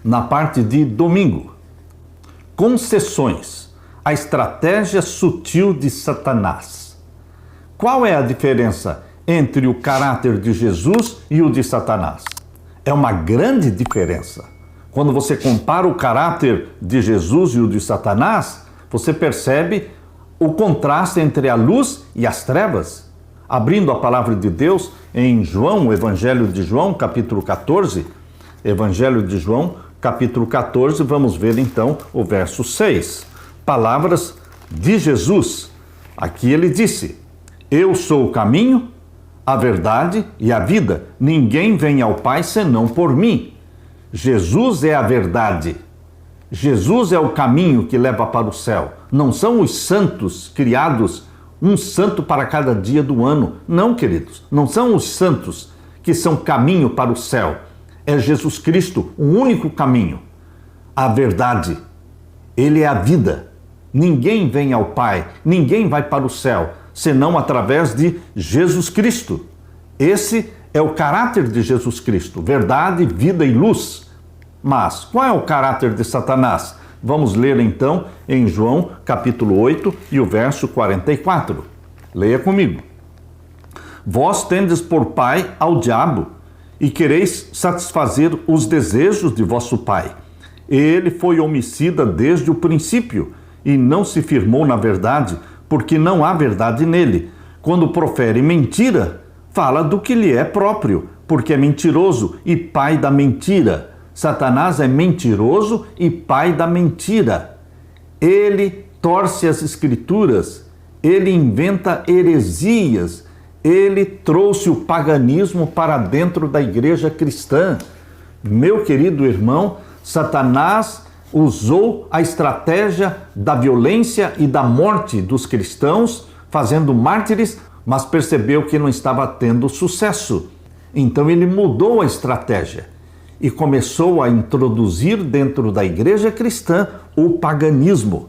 na parte de domingo. Concessões, a estratégia sutil de Satanás. Qual é a diferença entre o caráter de Jesus e o de Satanás? É uma grande diferença. Quando você compara o caráter de Jesus e o de Satanás, você percebe o contraste entre a luz e as trevas. Abrindo a palavra de Deus em João, o Evangelho de João, capítulo 14, Evangelho de João, capítulo 14, vamos ver então o verso 6. Palavras de Jesus. Aqui ele disse: Eu sou o caminho, a verdade e a vida. Ninguém vem ao Pai senão por mim. Jesus é a verdade. Jesus é o caminho que leva para o céu. Não são os santos criados, um santo para cada dia do ano. Não, queridos. Não são os santos que são caminho para o céu. É Jesus Cristo, o único caminho. A verdade. Ele é a vida. Ninguém vem ao Pai, ninguém vai para o céu, senão através de Jesus Cristo. Esse é o caráter de Jesus Cristo, verdade, vida e luz. Mas qual é o caráter de Satanás? Vamos ler então em João capítulo 8 e o verso 44. Leia comigo. Vós tendes por pai ao diabo e quereis satisfazer os desejos de vosso pai. Ele foi homicida desde o princípio e não se firmou na verdade, porque não há verdade nele. Quando profere mentira, fala do que lhe é próprio, porque é mentiroso e pai da mentira. Satanás é mentiroso e pai da mentira. Ele torce as escrituras, ele inventa heresias, ele trouxe o paganismo para dentro da igreja cristã. Meu querido irmão, Satanás usou a estratégia da violência e da morte dos cristãos, fazendo mártires, mas percebeu que não estava tendo sucesso. Então ele mudou a estratégia e começou a introduzir dentro da igreja cristã o paganismo.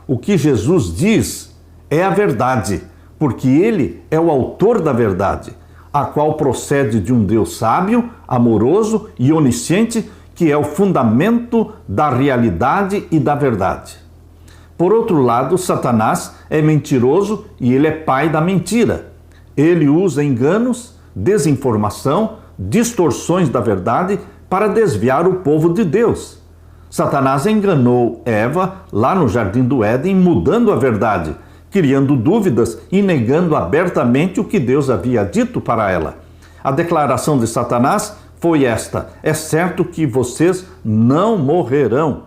O que Jesus diz é a verdade, porque ele é o autor da verdade, a qual procede de um Deus sábio, amoroso e onisciente, que é o fundamento da realidade e da verdade. Por outro lado, Satanás é mentiroso e ele é pai da mentira. Ele usa enganos, desinformação, distorções da verdade para desviar o povo de Deus. Satanás enganou Eva lá no Jardim do Éden, mudando a verdade, criando dúvidas e negando abertamente o que Deus havia dito para ela. A declaração de Satanás foi esta: é certo que vocês não morrerão.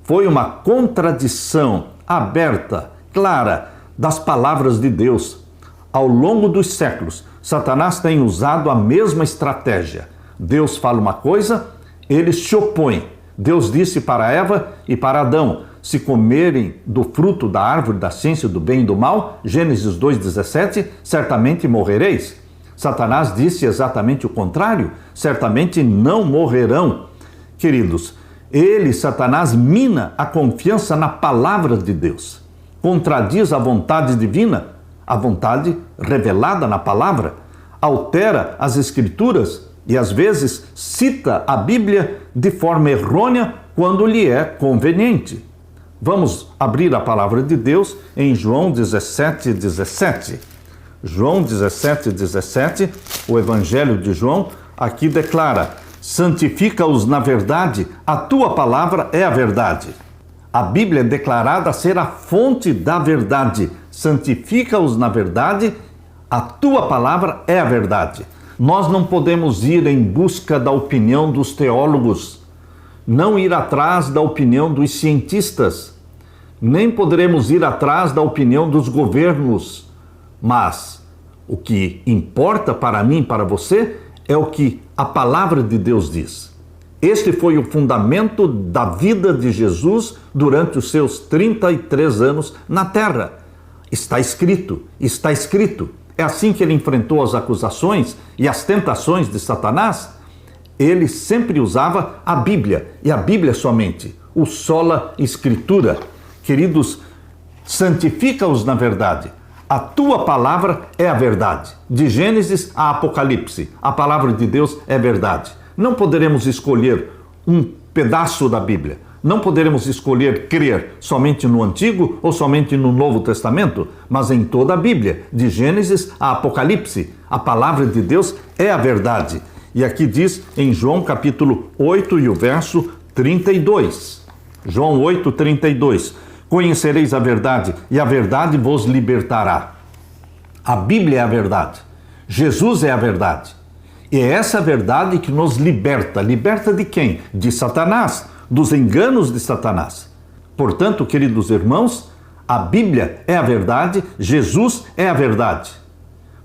Foi uma contradição aberta, clara, das palavras de Deus. Ao longo dos séculos, Satanás tem usado a mesma estratégia. Deus fala uma coisa, ele se opõe. Deus disse para Eva e para Adão: se comerem do fruto da árvore da ciência do bem e do mal, Gênesis 2,17, certamente morrereis. Satanás disse exatamente o contrário: certamente não morrerão. Queridos, Satanás, mina a confiança na palavra de Deus. Contradiz a vontade divina, a vontade revelada na palavra, altera as escrituras e às vezes cita a Bíblia de forma errônea quando lhe é conveniente. Vamos abrir a palavra de Deus em João 17:17. João 17:17, o Evangelho de João, aqui declara: santifica-os na verdade, a tua palavra é a verdade. A Bíblia é declarada ser a fonte da verdade. Santifica-os na verdade, a tua palavra é a verdade. Nós não podemos ir em busca da opinião dos teólogos, não ir atrás da opinião dos cientistas, nem poderemos ir atrás da opinião dos governos. Mas o que importa para mim e para você é o que a palavra de Deus diz. Este foi o fundamento da vida de Jesus durante os seus 33 anos na terra. Está escrito, está escrito. É assim que ele enfrentou as acusações e as tentações de Satanás. Ele sempre usava a Bíblia, e a Bíblia somente, o sola escritura. Queridos, santifica-os na verdade. A tua palavra é a verdade. De Gênesis a Apocalipse, a palavra de Deus é verdade. Não poderemos escolher um pedaço da Bíblia. Não poderemos escolher crer somente no Antigo ou somente no Novo Testamento, mas em toda a Bíblia, de Gênesis a Apocalipse. A palavra de Deus é a verdade. E aqui diz em João capítulo 8 e o verso 32. João 8, 32. Conhecereis a verdade e a verdade vos libertará. A Bíblia é a verdade. Jesus é a verdade. E é essa verdade que nos liberta. Liberta de quem? De Satanás, dos enganos de Satanás. Portanto, queridos irmãos, a Bíblia é a verdade, Jesus é a verdade.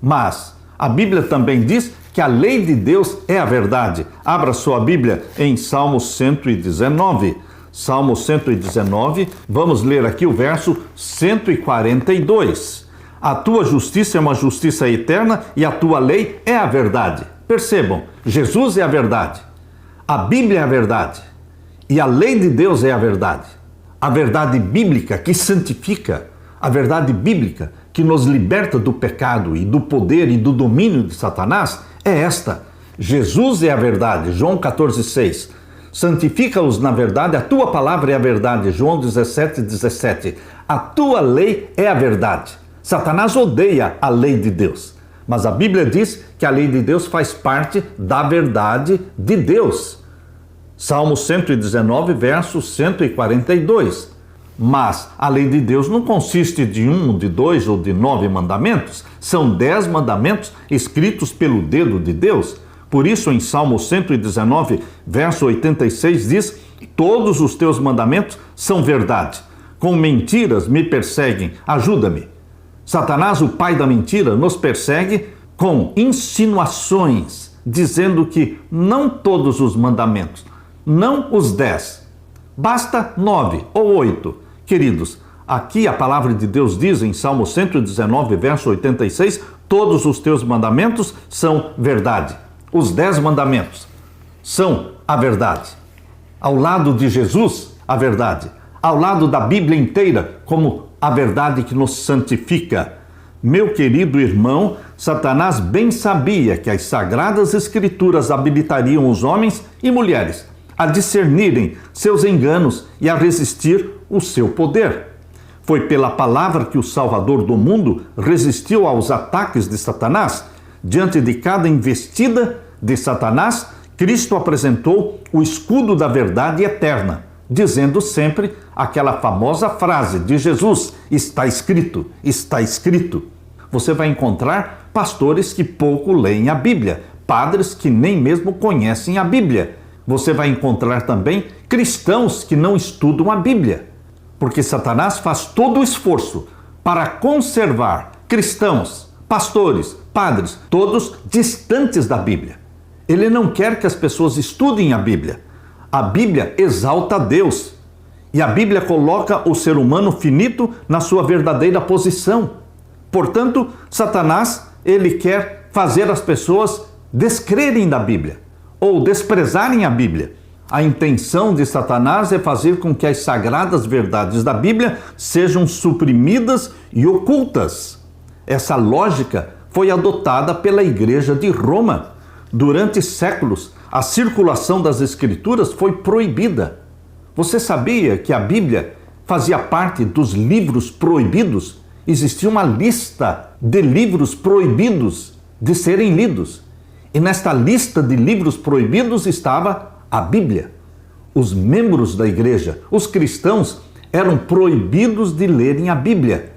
Mas a Bíblia também diz que a lei de Deus é a verdade. Abra sua Bíblia em Salmo 119. Salmo 119, vamos ler aqui o verso 142. A tua justiça é uma justiça eterna e a tua lei é a verdade. Percebam, Jesus é a verdade, a Bíblia é a verdade e a lei de Deus é a verdade. A verdade bíblica que santifica, a verdade bíblica que nos liberta do pecado e do poder e do domínio de Satanás é esta. Jesus é a verdade, João 14,6. Santifica-os na verdade, a tua palavra é a verdade, João 17,17. A tua lei é a verdade. Satanás odeia a lei de Deus, mas a Bíblia diz que a lei de Deus faz parte da verdade de Deus. Salmo 119, verso 142. Mas a lei de Deus não consiste de 1, de 2 ou de 9 mandamentos. São 10 mandamentos escritos pelo dedo de Deus. Por isso, em Salmo 119, verso 86, diz: todos os teus mandamentos são verdade. Com mentiras me perseguem, ajuda-me. Satanás, o pai da mentira, nos persegue com insinuações, dizendo que não todos os mandamentos, não os 10, basta 9 ou 8. Queridos, aqui a palavra de Deus diz em Salmo 119, verso 86, todos os teus mandamentos são verdade. Os 10 mandamentos são a verdade. Ao lado de Jesus, a verdade. Ao lado da Bíblia inteira, como a verdade que nos santifica. Meu querido irmão, Satanás bem sabia que as sagradas escrituras habilitariam os homens e mulheres a discernirem seus enganos e a resistir o seu poder. Foi pela palavra que o Salvador do mundo resistiu aos ataques de Satanás. Diante de cada investida de Satanás, Cristo apresentou o escudo da verdade eterna, dizendo sempre aquela famosa frase de Jesus: está escrito, está escrito. Você vai encontrar pastores que pouco leem a Bíblia, padres que nem mesmo conhecem a Bíblia. Você vai encontrar também cristãos que não estudam a Bíblia, porque Satanás faz todo o esforço para conservar cristãos, pastores, padres, todos distantes da Bíblia. Ele não quer que as pessoas estudem a Bíblia. A Bíblia exalta a Deus e a Bíblia coloca o ser humano finito na sua verdadeira posição. Portanto, Satanás, ele quer fazer as pessoas descrerem da Bíblia ou desprezarem a Bíblia. A intenção de Satanás é fazer com que as sagradas verdades da Bíblia sejam suprimidas e ocultas. Essa lógica foi adotada pela Igreja de Roma. Durante séculos, a circulação das Escrituras foi proibida. Você sabia que a Bíblia fazia parte dos livros proibidos? Existia uma lista de livros proibidos de serem lidos. E nesta lista de livros proibidos estava a Bíblia. Os membros da igreja, os cristãos, eram proibidos de lerem a Bíblia.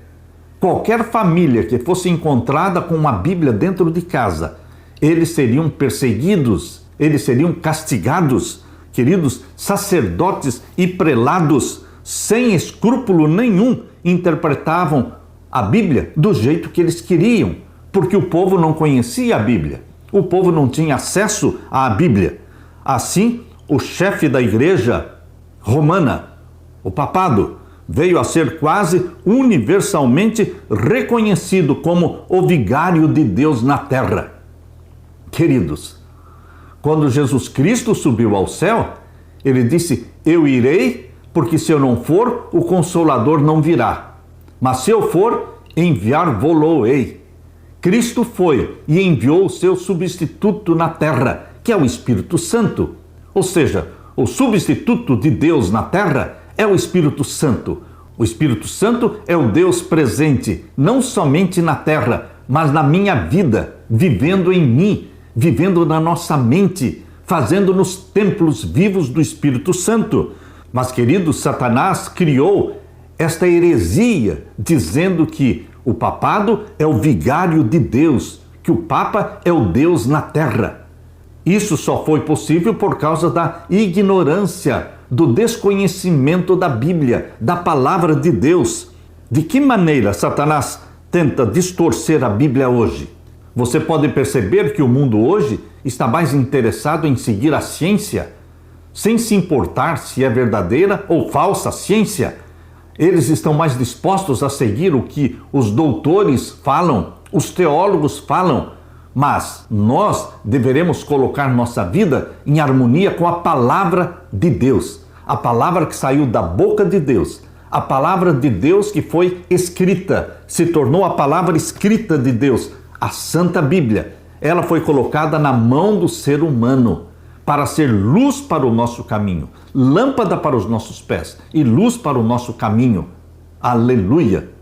Qualquer família que fosse encontrada com uma Bíblia dentro de casa, eles seriam perseguidos, eles seriam castigados. Queridos, sacerdotes e prelados, sem escrúpulo nenhum, interpretavam a Bíblia do jeito que eles queriam, porque o povo não conhecia a Bíblia. O povo não tinha acesso à Bíblia. Assim, o chefe da igreja romana, o papado, veio a ser quase universalmente reconhecido como o vigário de Deus na terra. Queridos, quando Jesus Cristo subiu ao céu, ele disse: eu irei, porque se eu não for, o Consolador não virá. Mas se eu for, enviar-vos-ei. Cristo foi e enviou o seu substituto na terra, que é o Espírito Santo. Ou seja, O substituto de Deus na terra é o Espírito Santo. O Espírito Santo é o Deus presente, não somente na terra, mas na minha vida, vivendo em mim, vivendo na nossa mente, fazendo-nos templos vivos do Espírito Santo. Mas, querido, Satanás criou esta heresia, dizendo que o papado é o vigário de Deus, que o Papa é o Deus na terra. Isso só foi possível por causa da ignorância, do desconhecimento da Bíblia, da palavra de Deus. De que maneira Satanás tenta distorcer a Bíblia hoje? Você pode perceber que o mundo hoje está mais interessado em seguir a ciência, sem se importar se é verdadeira ou falsa ciência. Eles estão mais dispostos a seguir o que os doutores falam, os teólogos falam, mas nós deveremos colocar nossa vida em harmonia com a palavra de Deus, a palavra que saiu da boca de Deus, a palavra de Deus que foi escrita, se tornou a palavra escrita de Deus, a Santa Bíblia. Ela foi colocada na mão do ser humano para ser luz para o nosso caminho, lâmpada para os nossos pés e luz para o nosso caminho. Aleluia!